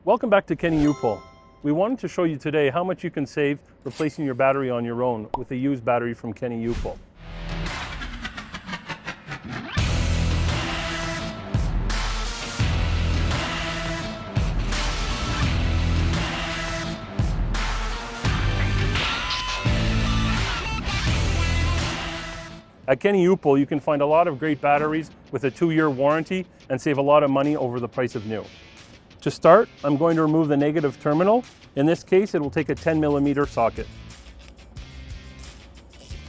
Welcome back to Kenny U-Pole. We wanted to show you today how much you can save replacing your battery on your own with a used battery from Kenny U-Pole. At Kenny U-Pole, you can find a lot of great batteries with a 2-year warranty and save a lot of money over the price of new. To start, I'm going to remove the negative terminal. In this case, it will take a 10mm socket.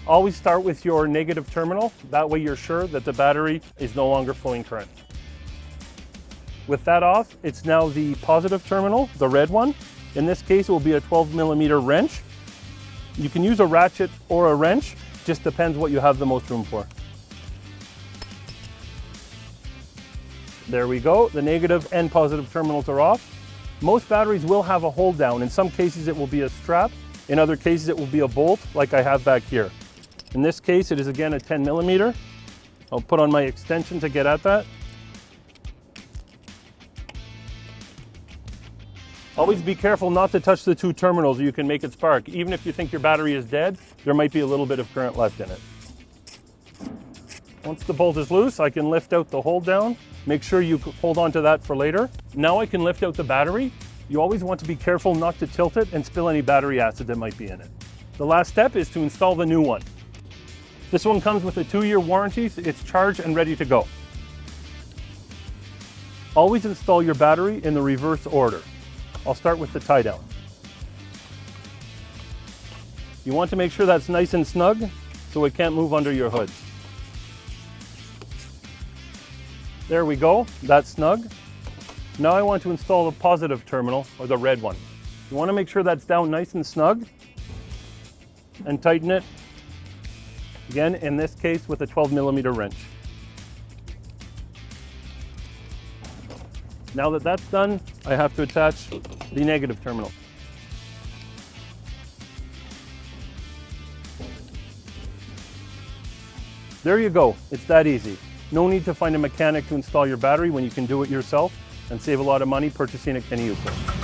Always start with your negative terminal. That way you're sure that the battery is no longer flowing current. With that off, it's now the positive terminal, the red one. In this case, it will be a 12mm wrench. You can use a ratchet or a wrench. Just depends what you have the most room for. There we go. The negative and positive terminals are off. Most batteries will have a hold down. In some cases it will be a strap. In other cases it will be a bolt like I have back here. In this case it is again a 10mm. I'll put on my extension to get at that. Always be careful not to touch the two terminals or you can make it spark. Even if you think your battery is dead, there might be a little bit of current left in it. Once the bolt is loose, I can lift out the hold down. Make sure you hold on to that for later. Now I can lift out the battery. You always want to be careful not to tilt it and spill any battery acid that might be in it. The last step is to install the new one. This one comes with a 2-year warranty, so it's charged and ready to go. Always install your battery in the reverse order. I'll start with the tie down. You want to make sure that's nice and snug so it can't move under your hood. There we go, that's snug. Now I want to install the positive terminal, or the red one. You want to make sure that's down nice and snug and tighten it. Again, in this case with a 12mm wrench. Now that that's done, I have to attach the negative terminal. There you go, it's that easy. No need to find a mechanic to install your battery when you can do it yourself and save a lot of money purchasing at Kenny U-Pole.